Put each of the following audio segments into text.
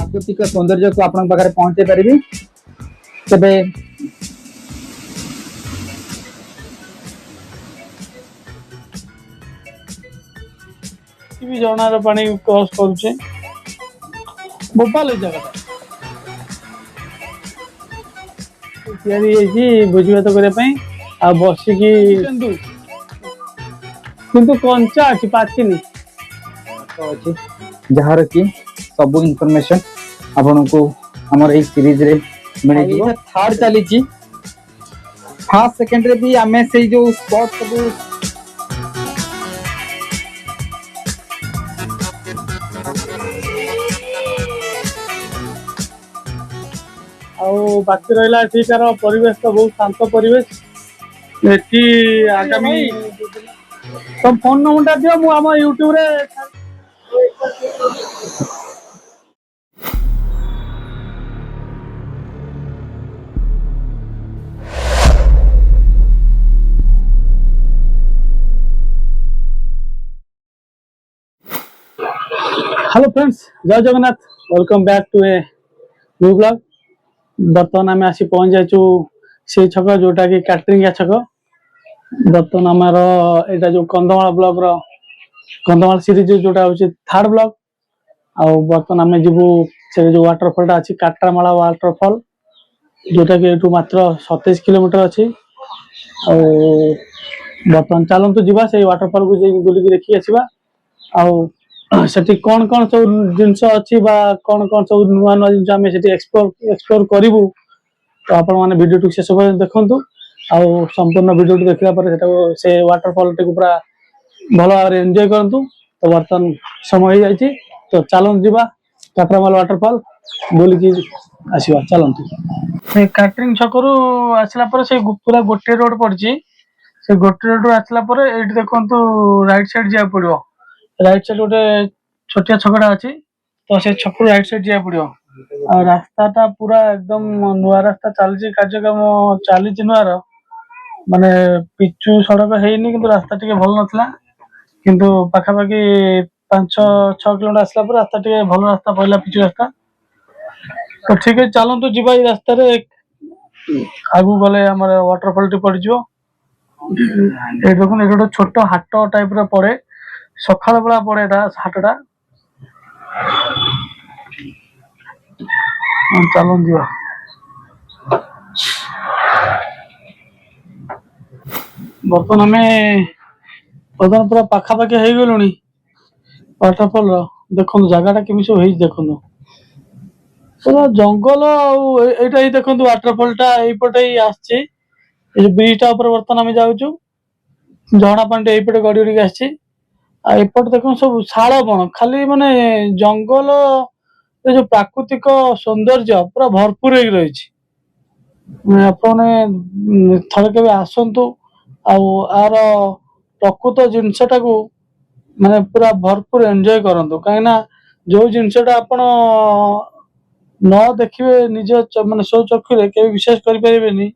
प्राकृतिक सौंदर्य को आपण पाखे पहुंचे पारि तेबे झरणार पानी क्रॉस करुचे भोपाल जगह भोजी भात करने आ बसिकी किंतु कंचा अच्छी पाचिनी अच्छी जार कि सब इनफॉरमेशन आपन को हमर ए सीरीज रे मिल जो थर्ड चली फर्स्ट सेकंड रे भी आमे से जो स्पॉट सब बाकी रहा एठिकार परिवेश तो बहुत शांत परिवेश एठी आगामी तुम फोन नंबर दियो मु आम यूट्यूब रे हेलो फ्रेंड्स जय Jagannath welcome back to a new blog बर्तमान आम आसी पहुंच जाइचु से छक जोटा कि कैटरिंग छक बर्तमान आमर एटा जो कंधमाल ब्लॉग रो कंधमाल सीरीज जोटा होची थर्ड ब्लॉग आ बर्तमान आम जीवु से जो वाटरफॉल टा अछि काट्रामाला वाटरफॉल जोटा कि एटू मात्र 27 किलोमीटर अछि आ बर्तमान चलंतु जीवा से वाटरफॉल को जे बुली देखि आसीबा आ सेठी कौन कौन सब जिनस अच्छी कौन कौन सब नुआ नुआ जिन आम से एक्सप्लोर करूँ तो आपण मैंने भिडियो शेष देखु आ संपूर्ण भिडियो देखला से वाटरफॉल टी पूरा भल भाव एंजॉय करंतु तो बर्तमान समय हो जाए तो चलते जीवा काट्रामाल वाटरफॉल बुलिकी आसवा चलतु कैटरिंग छकरू आसला से पूरा गोटे रोड पड़ी से गोटे रोड आसला देखु राइट साइड जा पड़ो राइट साइड गोटे छोटिया छकटा अच्छी तो से छक राइट साइड जा पड़ो आ रास्ता पूरा एकदम नुआ रास्ता चलती कार्यक्रम चली नुआर माने पिचु सड़क हैनी किंतु रास्ता टिके भल नथला किंतु पाखापाखि 5-6 किलोमीटर आसला पर रास्ता टिके भल रास्ता पहला पिचु रास्ता तो ठीक है चलतु जीवा रास्ता रे आगु गले हमर वाटरफॉल टी पड़ जो ए देखो ए गोटे छोट हाट टाइप रे पड़े सकाळ बेला पड़े हाटटा चलो जीवा बर्तमान आम बर्तमान पूरा पाखापाखि हो गलु वाटरफॉल देखो जगह केमी सब देखो पूरा जंगल आईटा ही देखो वाटरफॉल टा यपटे ही आसची ब्रिज टा ऊपर बर्तमान आम जाऊँ झरणा पानी यपटे गड़ी गड़ी आसपट देखो सब शाल बण खाली माने जंगल जो प्राकृतिक सौंदर्य पूरा भरपूर हो रही थे के आसतु आर प्रकृत जिनसटा को माने पूरा भरपूर एंजॉय करंतु कहीं जो जिनसटा आपण न देखिए निज माने सो चक्षुरे के विश्वास करें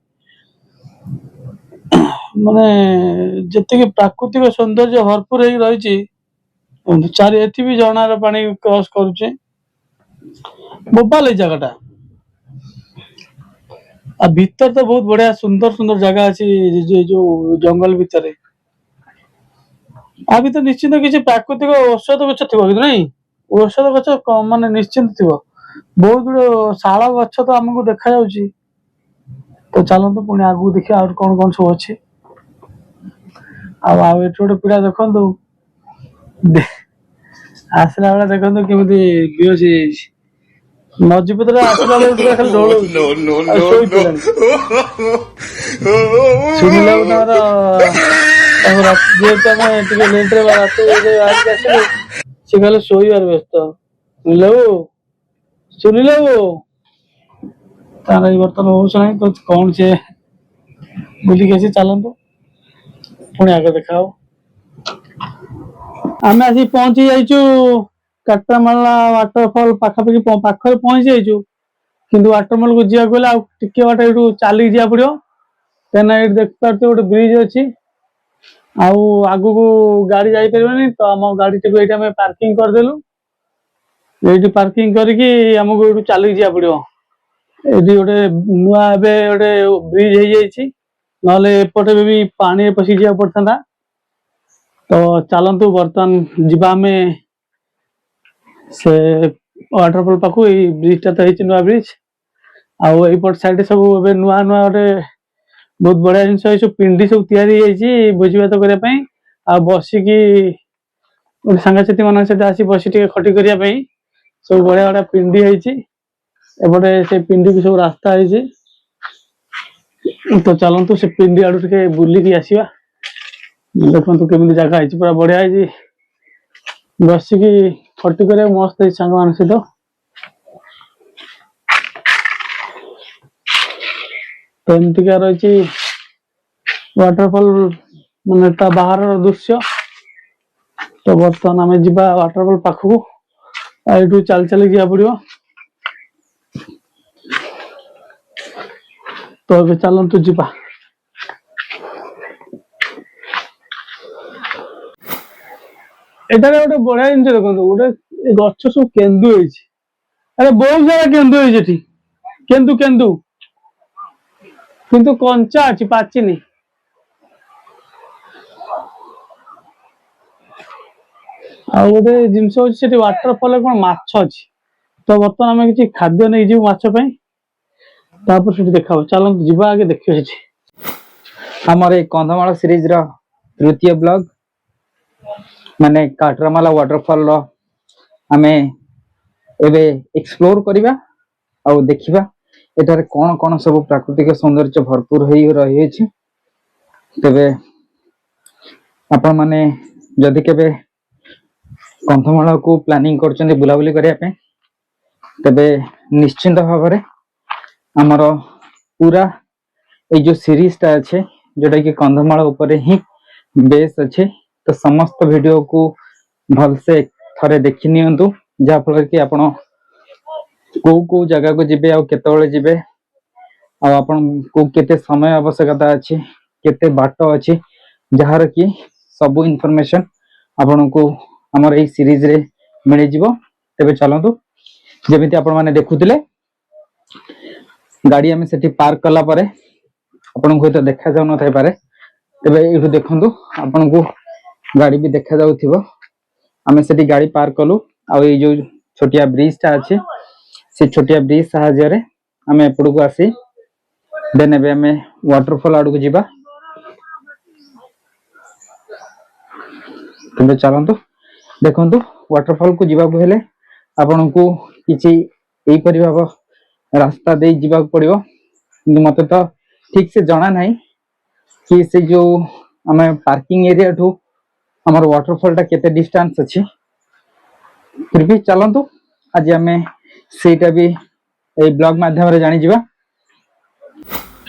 माने जी प्राकृतिक सौंदर्य भरपूर हो रही चार एथि भी झरणार पानी क्रॉस करुचे भोपाल जगहटा आ भीतर तो बहुत बढ़िया सुंदर सुंदर जगह अच्छी जो जंगल भितर आ भीतर निश्चिंत किसी प्राकृतिक औषध गछ थी नहीं औषध गछ मान निश्चिंत थी बहुत गुड शाल गछ तो आमको देखा जाउची तो चलतु पुणी आगू देखिए और कौन कौन सब अच्छी आउ गोटे पिला देखु आसला बेला देखु केमी बेहोशी नजीपत आसला बेला खाली ढोल सुनिला जेहेतु लेट रे रात से कहले शोबार व्यस्त सुनिल तार बर्तमान हो तो कौन से बुलिक आसी चलतु पुणी आगे देखा आम आसी पहुंची जाइचु काट्रामाला वाटरफॉल पाखापाखि पाखे पहुंची जाइचु किंतु वाटरफॉल को जा टिके बाट ये चलिक जा पड़ो कहीं ये देख पार्थ गोटे ब्रिज अच्छी आगू को गाड़ी जापर तो आम गाड़ी टी पार्किंग करदेलु ଏଇଠି ପାର୍କିଂ କରିକି ଆମକୁ ଏଇଠୁ ଚାଲିକି ଯିବାକୁ ପଡିବ। ଏଠି ଗୋଟେ ନୂଆ ଏବେ ଗୋଟେ ବ୍ରିଜ ହେଇଯାଇଛି, ନହେଲେ ଏପଟେ ବି ପାଣିରେ ପଶି ଯିବାକୁ ପଡିଥାନ୍ତା। ତ ଚାଲନ୍ତୁ ବର୍ତ୍ତମାନ ଯିବା ଆମେ ସେ ୱାଟରଫଲ ପାଖକୁ। ଏଇ ବ୍ରିଜ ଟା ତ ହେଇଛି ନୂଆ ବ୍ରିଜ, ଆଉ ଏଇପଟ ସାଇଡ ସବୁ ଏବେ ନୂଆ ନୂଆ ଗୋଟେ ବହୁତ ବଢିଆ ଜିନିଷ ଏଇ ସବୁ ପିଣ୍ଡି ସବୁ ତିଆରି ହେଇଯାଇଛି ଭୋଜି ଭାତ କରିବା ପାଇଁ, ଆଉ ବସିକି ଗୋଟେ ସାଙ୍ଗସାଥି ମାନଙ୍କ ସହିତ ଆସି ବସି ଟିକେ ଖଟି କରିବା ପାଇଁ ସବୁ ବଢିଆ ବଢିଆ ପିଣ୍ଡି ହେଇଛି। ଏପଟେ ସେ ପିଣ୍ଡିକୁ ସବୁ ରାସ୍ତା ହେଇଛି। ତ ଚାଲନ୍ତୁ ସେ ପିଣ୍ଡି ଆଡୁ ଟିକେ ବୁଲିକି ଆସିବା। ଦେଖନ୍ତୁ କେମିତି ଜାଗା ହେଇଛି, ପୁରା ବଢିଆ ହେଇଛି, ବସିକି ଖଟି କରିବାକୁ ମସ୍ତ ହେଇଛି ସାଙ୍ଗମାନଙ୍କ ସହିତ। ତ ଏମିତିକା ରହିଛି ୱାଟରଫଲ, ମାନେ ତା ବାହାରର ଦୃଶ୍ୟ। ତ ବର୍ତ୍ତମାନ ଆମେ ଯିବା ୱାଟରଫଲ ପାଖକୁ, ଆଉ ଏଇଠୁ ଚାଲି ଚାଲି ଯିବାକୁ ପଡିବ। ତ ଏବେ ଚାଲନ୍ତୁ ଯିବା। ଏଠାରେ ଗୋଟେ ବଢିଆ ଜିନିଷ ଦେଖନ୍ତୁ, ଗୋଟେ ଗଛ ସବୁ କେନ୍ଦୁ ହେଇଛି। ଆରେ ବହୁତ ସାରା କେନ୍ଦୁ ହେଇଛି ଏଠି, କେନ୍ଦୁ କେନ୍ଦୁ, କିନ୍ତୁ କଞ୍ଚା ଅଛି, ପାଚିନି। ଆଉ ଗୋଟେ ଜିନିଷ ହଉଛି ସେଠି ୱାଟରଫଲରେ କଣ ମାଛ ଅଛି। ତ ବର୍ତ୍ତମାନ ଆମେ କିଛି ଖାଦ୍ୟ ନେଇଯିବୁ ମାଛ ପାଇଁ, ତାପରେ ସେଠି ଦେଖା ହବ। ଚାଲନ୍ତୁ ଯିବା ଆଗେ ଦେଖିବା ସେଠି। ଆମର ଏଇ କନ୍ଧମାଳ ସିରିଜ ର ତୃତୀୟ ବ୍ଲଗ ମାନେ କାଟରାମାଲା ୱାଟରଫଲ ର ଆମେ ଏବେ ଏକ୍ସପ୍ଲୋର କରିବା ଆଉ ଦେଖିବା ଏଠାରେ କଣ କଣ ସବୁ ପ୍ରାକୃତିକ ସୌନ୍ଦର୍ଯ୍ୟ ଭରପୁର ହେଇ ରହିଅଛି। ତେବେ ଆପଣ ମାନେ ଯଦି କେବେ କନ୍ଧମାଳକୁ ପ୍ଲାନିଂ କରୁଛନ୍ତି ବୁଲାବୁଲି କରିବା ପାଇଁ, ତେବେ ନିଶ୍ଚିନ୍ତ ଭାବରେ ଆମର ପୁରା ଏଇ ଯୋଉ ସିରିଜଟା ଅଛି ଯୋଉଟା କି କନ୍ଧମାଳ ଉପରେ ହିଁ ବେସ୍ ଅଛି, ତ ସମସ୍ତ ଭିଡିଓକୁ ଭଲସେ ଥରେ ଦେଖି ନିଅନ୍ତୁ, ଯାହା ଫଳରେ କି ଆପଣ କୋଉ କୋଉ ଜାଗାକୁ ଯିବେ ଆଉ କେତେବେଳେ ଯିବେ, ଆଉ ଆପଣଙ୍କୁ କେତେ ସମୟ ଆବଶ୍ୟକତା ଅଛି, କେତେ ବାଟ ଅଛି, ଯାହାର କି ସବୁ ଇନଫର୍ମେସନ ଆପଣଙ୍କୁ ଆମର ଏଇ ସିରିଜରେ ମିଳିଯିବ। ତେବେ ଚାଲନ୍ତୁ, ଯେମିତି ଆପଣ ମାନେ ଦେଖୁଥିଲେ ଗାଡି ଆମେ ସେଠି ପାର୍କ କଲା ପରେ ଆପଣଙ୍କୁ ହୁଏତ ଦେଖା ଯାଉନଥାଇପାରେ, ତେବେ ଏଇଠୁ ଦେଖନ୍ତୁ ଆପଣଙ୍କୁ ଗାଡି ବି ଦେଖା ଯାଉଥିବ। ଆମେ ସେଠି ଗାଡି ପାର୍କ କଲୁ, ଆଉ ଏଇ ଯୋଉ ଛୋଟିଆ ବ୍ରିଜଟା ଅଛି ସେ ଛୋଟିଆ ବ୍ରିଜ ସାହାଯ୍ୟରେ ଆମେ ଏପଟକୁ ଆସି ଦେନ୍ ଏବେ ଆମେ ୱାଟରଫଲ ଆଡକୁ ଯିବା। ତେବେ ଚାଲନ୍ତୁ ଦେଖନ୍ତୁ, ୱାଟରଫଲ କୁ ଯିବାକୁ ହେଲେ ଆପଣଙ୍କୁ କିଛି ଏଇପରି ଭାବ ରାସ୍ତା ଦେଇ ଯିବାକୁ ପଡିବ, କିନ୍ତୁ ମତେ ତ ଠିକ ସେ ଜଣା ନାହିଁ କି ସେ ଯୋଉ ଆମେ ପାର୍କିଂ ଏରିଆ ଠୁ ଆମର ୱାଟରଫଲ ଟା କେତେ ଡିଷ୍ଟାନ୍ସ ଅଛି। ଫିର ବି ଚାଲନ୍ତୁ ଆଜି ଆମେ ସେଇଟା ବି এই ব্লগ মাধ্যমে জানিଯିବା।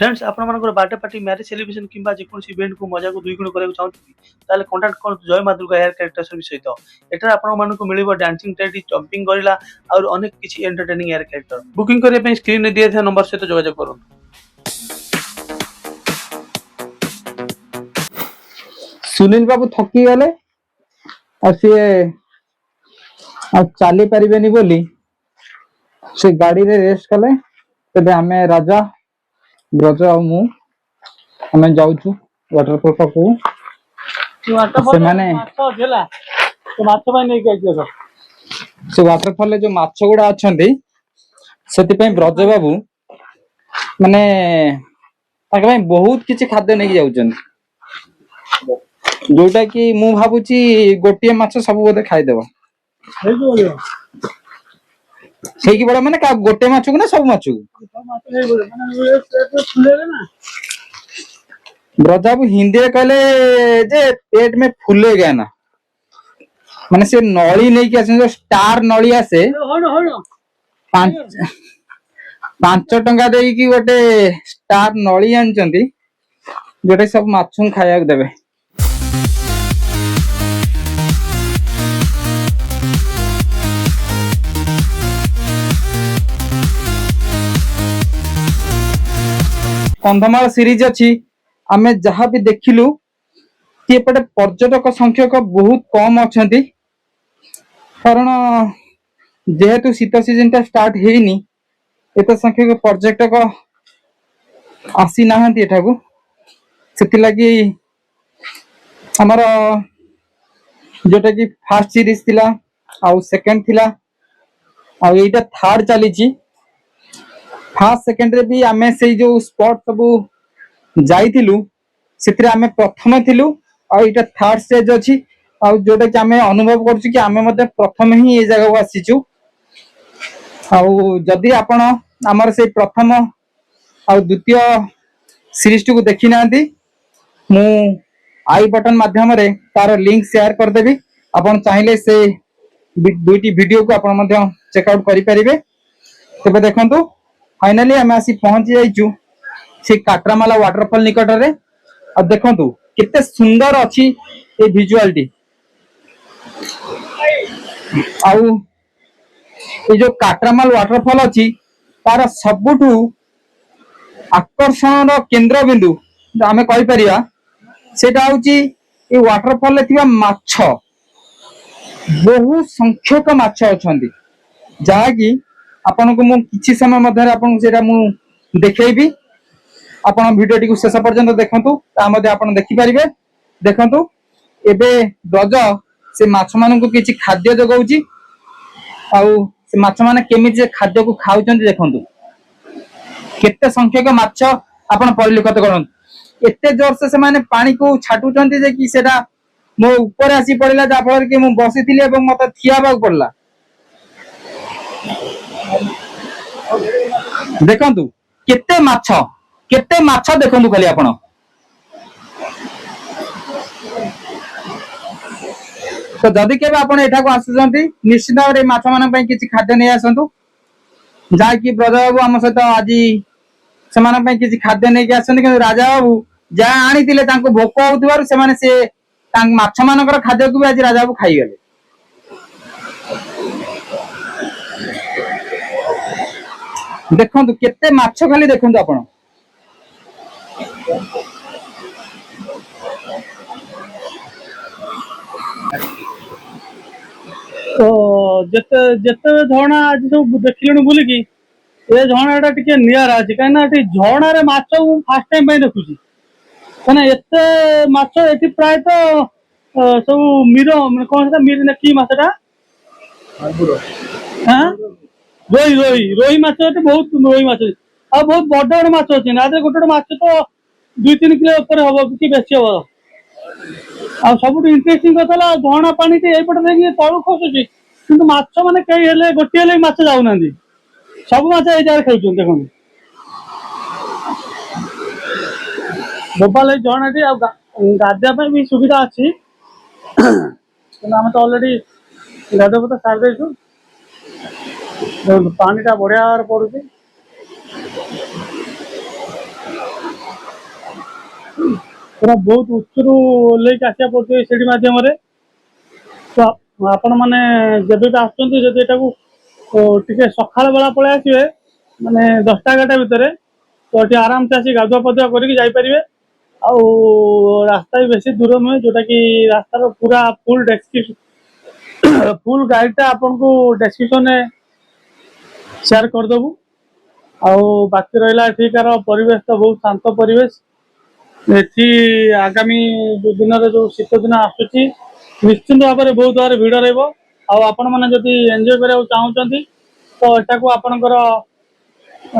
फ्रेंड्स आपण मानकर बर्थडे पार्टी मैरिज सेलिब्रेशन किंबा जेकोसी इवेंट को मजा को दुई गुण करबा चाहते ताले कांटेक्ट कर जय मां दुर्गा हेयर कैरेक्टर सर्विस सहित। एटा आपण मानको मिलिबो डांसिंग टेडी जंपिंग गरिला और अनेक किछि एंटरटेनिंग हेयर कैरेक्टर। बुकिंग करे पे स्क्रीन रे दिया था नंबर सहित जोगाजोग करू। सुनील बाबू थकी गले और सीए चली पारिबेनी बोली से गाड़ी रे रेस्ट कले। तेबे आमे राजा ब्रज और मु आमे जाउछु वाटरफॉल पाखु। वाटरफॉल माछ गेला तो माछ भाई नहीं कहै से वाटरफॉल जो माछ गुडा अछंती सेति पे ब्रज बाबू माने ताके भाई बहुत किछि खाद्य नहीं जाउछन, जोटा कि मु भाबुची गोटिए माछ सब बोधे खाई देबो सेई की बड़ा माने का गोटे माछ को ना सब माछ को ब्रज बाबू हिंदी रे कहले जे पेट में फूले गया ना, माने से नळी नहीं कि आसे जो स्टार नळी आसे 5 टंका देई कि गोटे स्टार नळी आनचंती जोटे सब माछुं खाया देबे। कंधमाल सीरीज अच्छी आमे जहाँ भी देखिलु कि पर्यटक संख्यक बहुत कम अच्छा, कारण जेहेतु शीत सीजन टा स्टार्ट हेनी एत संख्यक पर्यटक आसी नाहंती एठाकू सेति आमर जोटा कि फर्स्ट सीरीज थिला आउ सेकंड थिला आउ एटा थर्ड चली फर्स्ट सेकंड रे भी आमे से जो स्पॉट सब जाइथिलु सेतिरे आमे प्रथम थिलु आउ एटा थर्ड स्टेज अछि आउ जोटा कि आमे अनुभव करछु कि आमे मते प्रथम ही ए जगह को आसीचु आउ जदि आपण हमर से प्रथम आउ द्वितीय सीरीज को देखि नांती मु आई बटन माध्यम रे तार लिंक शेयर कर देबी आपण चाहिले से दुईटी वीडियो को आपण मध्य चेक आउट करि परिबे तबे देखंतु फाइनली आमे आसी पहुंची जाइचु से काट्रामाला वाटरफॉल निकट रे अब देखंतु केते सुंदर अछि ए विजुअलिटी आउ ए जो काट्रामाल वाटरफॉल अछि तार सबुठु आकर्षण केंद्र बिंदु आमे कहि परिया सेटा होची ए वाटरफॉल ले थिबा माछ बहु संख्यक माछ अछंती जहा कि आपन को मु किछि समय मध्य आपन सेटा मु देखैबी आपण वीडियो टी को शेष पर्यंत देखंतु ता मध्ये आपण देखि परिबे देखंतु एबे गज से माछ मान को किछि खाद्य जगौची आउ से माछ माने केमि जे खाद्य को खाउचंती देखंतु केते संख्यक माछ आपण परिलिखित करंतु एते जोर से माने पानी को छाटुचंती जे कि सेटा मो ऊपर आसी पड़िला जा फल कि मु बसिथिली एवं मते थियाबा पड़ला देखंतु केते माछ देखंतु खाली आपण तो जदि केबे आपण एठा को आसुचंती निश्चित भाव रे माछ मान पई किछि खाद्य नै आसंतु जा कि ब्रजा बाबू हम सहित आज से मान पई किछि खाद्य नै के आसंतु कि राजा बाबू जा आनी थिले तांको भोक होउतबार से माने से तांग माछ मानकर खाद्य को भी आज राजा बाबू खाई गेले देखंतु केते माछ खाली देखंतु आपण तो जेते जेते झरना आज सब देखिलनु बोली कि ए झरनाटा टिके नियारा अछि काई ना एठी झरना रे माछ मु फर्स्ट टाइम पई देखुची कने एते माछ एठी प्राय तो सब मीरो माने कोन सेटा मीर ना की माछटा हां रोही माछ एठी बहुत रोही माछ आ बहुत बड़ बड़ माछ अछि ना गोटे गोटे माछ तो 2-3 किलो ऊपर हबो कि बेसी हबो आ सब इंटरेस्टिंग कथला झरना पानी ते एपटे देखि तळु खसुची किंतु माछ माने कई हेले गोटी हेले माछ जाउ नांदी सब माछ ए जाय खेउचन देखो भोपाल झरनाटी आ गाधिया पे भी सुविधा अच्छी हम तो ऑलरेडी गाधो तो सार देछु पानी टा बढ़िया पड़ुची पूरा बहुत उच्चरू लेके आसिया पड़े सीढ़ी मध्यम तो आपण मैंने जब भी आसुँच जब यहाँ टे सकाल बेला पलि आसवे माने 10टा-11टा भितर तो ये आराम से आसी गाधुआ पाधुआ करके आउ रास्ता भी बेसी दूर नुहे जोटा कि रास्तार पूरा फुल डेस्क्रिप्शन फुल गाइडटा आपन को डेस्क्रिप्शन में शेयर करदेबू आउ बाकी रहा एठिकार परिवेश तो बहुत शांत परिवेश एठी आगामी जो दिन जो शीत दिन आसुची निश्चित भाव में बहुत भाव भिड़ रही आपण मैंने जदि एंजॉय करा चाहते तो एटा को आपणकर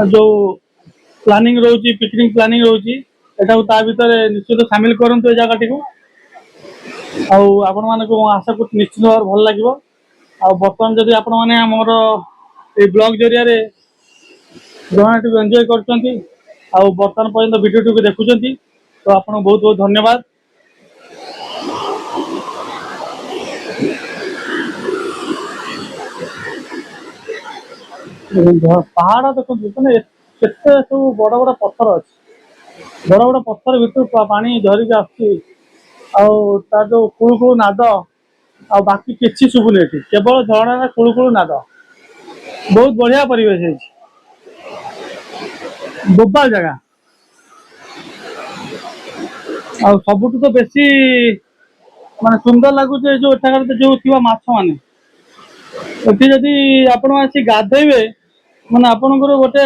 जो प्लानिंग रोची पिकनिक प्लानिंग रोची एटा को ता भीतर निश्चित शामिल करंतु ए जगह टिको आपण मानको आशा को निश्चित भाव भल लागिवो बर्तमान जदि आपण माने हमर ए ब्लॉग जरिया रे जहाटी एंजॉय करछंती बर्तमान पर्यंत वीडियो टी देखुछंती तो आपन बहुत बहुत धन्यवाद पहाड़ देखो केते सब बड़ बड़ पत्थर अच्छे बड़ बड़ पत्थर भीतर पानी झरिक आर जो कुलु कुलु नाद आ बाकी किसी शुभुनि एठी केवल झरणार कुलु कुलु नाद बहुत बढ़िया परिवेश है बोबाल जगह आ सबुठ तो बेसी माने सुंदर लगुचे जो एठाकर जो थिबा माछ माने ଏଠି ଯଦି ଆପଣ ଆସି ଗାଧେଇବେ ମାନେ ଆପଣଙ୍କର ଗୋଟେ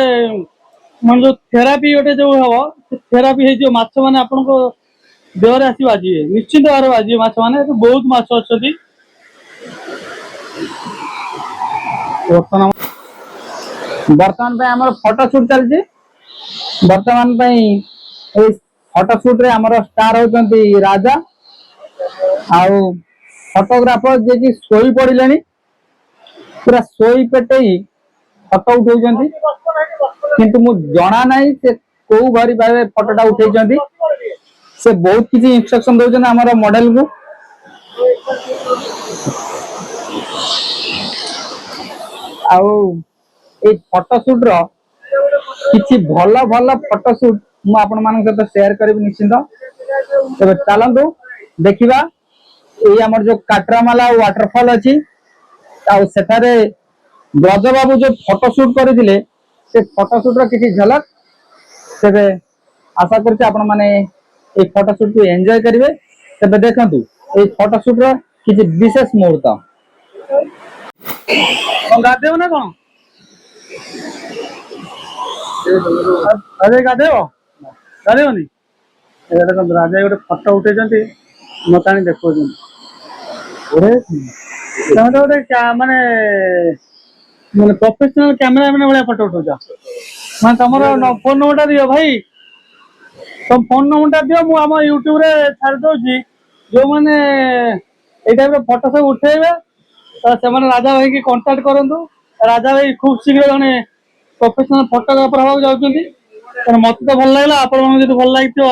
ମାନେ ଯୋଉ ଥେରାପି ଗୋଟେ ଯୋଉ ହବ ସେ ଥେରାପି ହେଇଯିବ। ମାଛ ମାନେ ଆପଣଙ୍କ ଦେହରେ ଆସି ବାଜିବେ, ନିଶ୍ଚିନ୍ତ ଭାବରେ ବାଜିବେ ମାଛ ମାନେ। ଏଠି ବହୁତ ମାଛ ଅଛନ୍ତି। ବର୍ତ୍ତମାନ ପାଇଁ ଆମର ଫଟୋ ସୁଟ୍ ଚାଲିଛି। ବର୍ତ୍ତମାନ ପାଇଁ ଏଇ ଫଟୋ ସୁଟ୍ ରେ ଆମର ଷ୍ଟାର ହଉଛନ୍ତି ରାଜା ଆଉ ଫଟୋଗ୍ରାଫର ଯିଏକି ଶୋଇ ପଡିଲେଣି, ପୁରା ଶୋଇ ପେଟେଇ ଫଟୋ ଉଠଉଛନ୍ତି। କିନ୍ତୁ ମୁଁ ଜଣା ନାହିଁ ସେ କୋଉ ଭଳି ଭାବେ ଫଟୋଟା ଉଠେଇଛନ୍ତି। ସେ ବହୁତ କିଛି ଇନଷ୍ଟ୍ରକ୍ସନ ଦଉଛନ୍ତି ଆମର ମଡେଲ କୁ। ଆଉ ଏଇ ଫଟୋ ସୁଟ୍ ର କିଛି ଭଲ ଭଲ ଫଟୋ ସୁଟ୍ ମୁଁ ଆପଣ ମାନଙ୍କ ସହିତ ସେୟାର କରିବି ନିଶ୍ଚିନ୍ତ। ତେବେ ଚାଲନ୍ତୁ ଦେଖିବା ଏଇ ଆମର ଯୋଉ କାଟ୍ରାମାଲା ୱାଟରଫଲ ଅଛି, ଆଉ ସେଠାରେ ବ୍ରଜବାବୁ ଯୋଉ ଫଟୋ ସୁଟ୍ କରିଥିଲେ ସେ ଫଟୋ ସୁଟ୍ ର କିଛି ଝଲକ। ତେବେ ଆଶା କରୁଛି ଆପଣ ମାନେ এই ফটো শুট କୁ এনজয় କରିବେ। ତେବେ ଦେଖନ୍ତୁ এই ଫଟୋ শুଟ ର କିଛି ବିଶେଷ ମୁହୂର୍ତ୍ତ। କଣ ଗାଧେଇବ ନା କଣ? ଗାଧେଇବ? ଗାଧେଇବନି? ଏବେ ଦେଖନ୍ତୁ ରାଜା ଗୋଟେ ଫଟୋ ଉଠେଇଛନ୍ତି, ମତେ ଆଣି ଦେଖଉଛନ୍ତି। ତମେ ତ ଗୋଟେ ମାନେ ମାନେ ପ୍ରଫେସନାଲ କ୍ୟାମେରାମ୍ୟାନ ଭଳିଆ ଫଟୋ ଉଠଉଛ। ମାନେ ତମର ଫୋନ ନମ୍ବରଟା ଦିଅ ଭାଇ, ତମ ଫୋନ ନମ୍ବରଟା ଦିଅ, ମୁଁ ଆମ ୟୁଟ୍ୟୁବ ରେ ଛାଡି ଦଉଛି। ଯୋଉମାନେ ଏଇ ଟାଇପ ର ଫଟୋ ସବୁ ଉଠେଇବେ ତ ସେମାନେ ରାଜା ଭାଇକି କଣ୍ଟାକ୍ଟ କରନ୍ତୁ। ରାଜା ଭାଇ ଖୁବ ଶୀଘ୍ର ଜଣେ ପ୍ରଫେସନାଲ ଫଟୋଗ୍ରାଫର ହବାକୁ ଯାଉଛନ୍ତି। ତେଣୁ ମତେ ତ ଭଲ ଲାଗିଲା, ଆପଣମାନଙ୍କୁ ଯଦି ଭଲ ଲାଗିଥିବ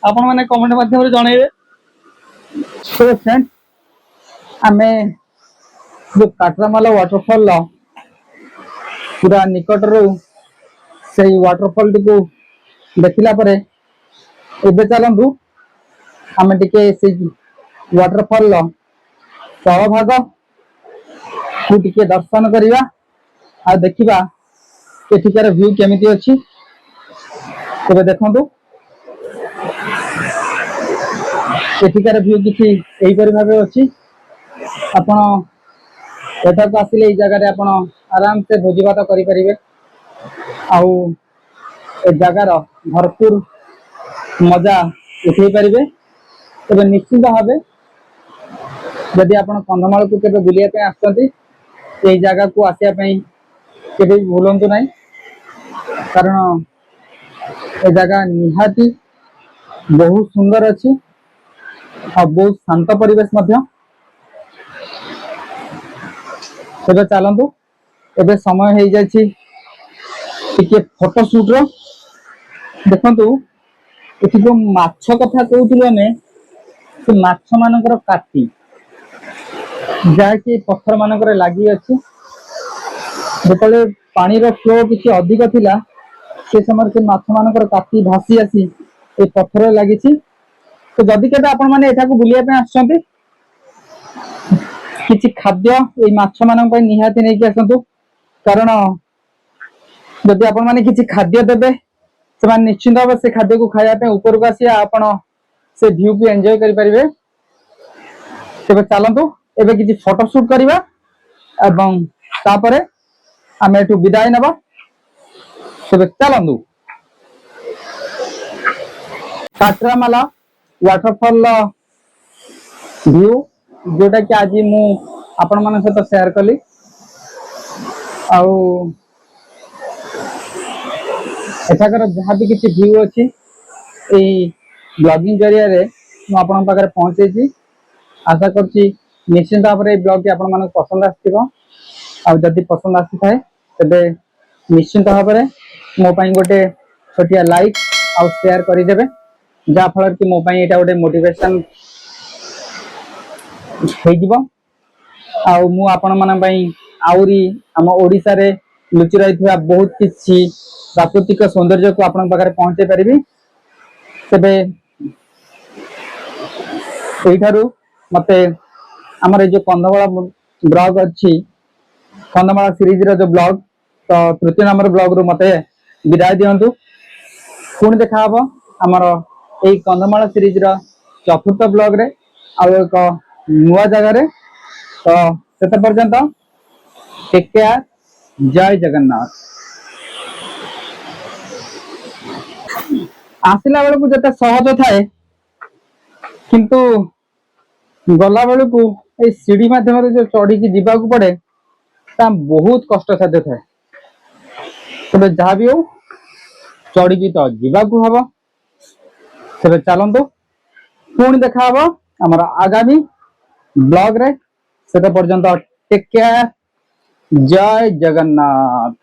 ଆପଣ ମାନେ କମେଣ୍ଟ ମାଧ୍ୟମରେ ଜଣେଇବେ। ଆମେ ଯୋଉ କାଟ୍ରାମାଲା ୱାଟରଫଲ ପୁରା ନିକଟରୁ ସେଇ ୱାଟରଫଲ ଟିକୁ ଦେଖିଲା ପରେ ଏବେ ଚାଲନ୍ତୁ ଆମେ ଟିକେ ସେଇ ୱାଟରଫଲ ତଳଭାଗ କୁ ଟିକେ ଦର୍ଶନ କରିବା ଆଉ ଦେଖିବା ଏଠିକାର ଭ୍ୟୁ କେମିତି ଅଛି। ତେବେ ଦେଖନ୍ତୁ ଏଠିକାର ଭ୍ୟୁ କିଛି ଏହିପରି ଭାବେ ଅଛି। ଆପଣ ଏଠାକୁ ଆସିଲେ ଏଇ ଜାଗାରେ ଆପଣ ଆରାମସେ ଭୋଜିଭାତ କରିପାରିବେ ଆଉ ଏ ଜାଗାର ଭରପୁର ମଜା ଉଠେଇ ପାରିବେ। ତେବେ ନିଶ୍ଚିନ୍ତ ଭାବେ ଯଦି ଆପଣ କନ୍ଧମାଳକୁ କେବେ ବୁଲିବା ପାଇଁ ଆସୁଛନ୍ତି ଏଇ ଜାଗାକୁ ଆସିବା ପାଇଁ କେବେ ବି ଭୁଲନ୍ତୁ ନାହିଁ, କାରଣ ଏ ଜାଗା ନିହାତି ବହୁତ ସୁନ୍ଦର ଅଛି ଆଉ ବହୁତ ଶାନ୍ତ ପରିବେଶ ମଧ୍ୟ। ତେବେ ଚାଲନ୍ତୁ ଏବେ ସମୟ ହେଇଯାଇଛି ଟିକେ ଫଟୋ ସୁଟ ର। ଦେଖନ୍ତୁ ଏଠି ଯୋଉ ମାଛ କଥା କହୁଥିଲୁ ଆମେ, ସେ ମାଛ ମାନଙ୍କର କାତି ଯାହାକି ପଥର ମାନଙ୍କରେ ଲାଗି ଅଛି। ଯେତେବେଳେ ପାଣିର ଫ୍ଲୋ କିଛି ଅଧିକ ଥିଲା ସେ ସମୟରେ ସେ ମାଛ ମାନଙ୍କର କାତି ଭାସି ଆସି ଏ ପଥରରେ ଲାଗିଛି। ତ ଯଦି କେବେ ଆପଣ ମାନେ ଏଠାକୁ ବୁଲିବା ପାଇଁ ଆସୁଛନ୍ତି କିଛି ଖାଦ୍ୟ ଏଇ ମାଛ ମାନଙ୍କ ପାଇଁ ନିହାତି ନେଇକି ଆସନ୍ତୁ, କାରଣ ଯଦି ଆପଣ ମାନେ କିଛି ଖାଦ୍ୟ ଦେବେ ସେମାନେ ନିଶ୍ଚିନ୍ତ ଭାବେ ସେ ଖାଦ୍ୟକୁ ଖାଇବା ପାଇଁ ଉପରକୁ ଆସିବେ, ଆପଣ ସେ ଭ୍ୟୁକୁ ଏନ୍ଜୟ କରିପାରିବେ। ତେବେ ଚାଲନ୍ତୁ ଏବେ କିଛି ଫଟୋ ସୁଟ କରିବା ଏବଂ ତାପରେ ଆମେ ଏଠୁ ବିଦାୟ ନେବା। ତେବେ ଚାଲନ୍ତୁ କାଟ୍ରାମାଲା ୱାଟରଫଲ ଭ୍ୟୁ ଯୋଉଟା କି ଆଜି ମୁଁ ଆପଣ ମାନଙ୍କ ସହିତ ସେୟାର କଲି। ଆଉ ଏଠାକାର ଯାହାବି କିଛି ଭ୍ୟୁ ଅଛି ଏଇ ବ୍ଲଗିଂ ଜରିଆରେ ମୁଁ ଆପଣଙ୍କ ପାଖରେ ପହଞ୍ଚେଇଛି। ଆଶା କରୁଛି ନିଶ୍ଚିନ୍ତ ଭାବରେ ଏଇ ବ୍ଲଗଟି ଆପଣ ମାନଙ୍କୁ ପସନ୍ଦ ଆସିଥିବ। ଆଉ ଯଦି ପସନ୍ଦ ଆସିଥାଏ ତେବେ ନିଶ୍ଚିନ୍ତ ଭାବରେ ମୋ ପାଇଁ ଗୋଟେ ଛୋଟିଆ ଲାଇକ୍ ଆଉ ସେୟାର କରିଦେବେ, ଯାହା ଫଳରେ କି ମୋ ପାଇଁ ଏଇଟା ଗୋଟେ ମୋଟିଭେସନ ହେଇଯିବ ଆଉ ମୁଁ ଆପଣ ମାନଙ୍କ ପାଇଁ ଆହୁରି ଆମ ଓଡିଶାରେ ଲୁଚି ରହିଥିବା ବହୁତ କିଛି ପ୍ରାକୃତିକ ସୌନ୍ଦର୍ଯ୍ୟକୁ ଆପଣଙ୍କ ପାଖରେ ପହଞ୍ଚେଇ ପାରିବି। ତେବେ এইଠାରୁ ମତେ ଆମର ଏଇ ଯୋଉ କନ୍ଧମାଳ ବ୍ଲଗ ଅଛି, କନ୍ଧମାଳ ସିରିଜ ର ଯୋଉ ବ୍ଲଗ, ତ ତୃତୀୟ ନମ୍ବର ବ୍ଲଗ ରୁ ମତେ ବିଦାୟ ଦିଅନ୍ତୁ। ପୁଣି ଦେଖା ହବ ଆମର ଏଇ କନ୍ଧମାଳ ସିରିଜ ର ଚତୁର୍ଥ ବ୍ଲଗ ରେ ଆଉ ଏକ ନୂଆ ଜାଗାରେ। ତ ସେତେ ପର୍ଯ୍ୟନ୍ତ टेक केयर, जय जगन्नाथ। आसला बेल को जते सहज थाए किंतु गला बेल को ए सीढ़ी माध्यम जो चढ़ी की जीवा को पड़े ता बहुत कष्ट साध्य थाए। तबे जहाँ भी हो चढ़ी की तो जीवा को हबो। तबे चलंतु पुणी देखा हबो हमर आगामी ब्लॉग रे। सेटा पर्यंत टेक केयर, जय जगन्नाथ।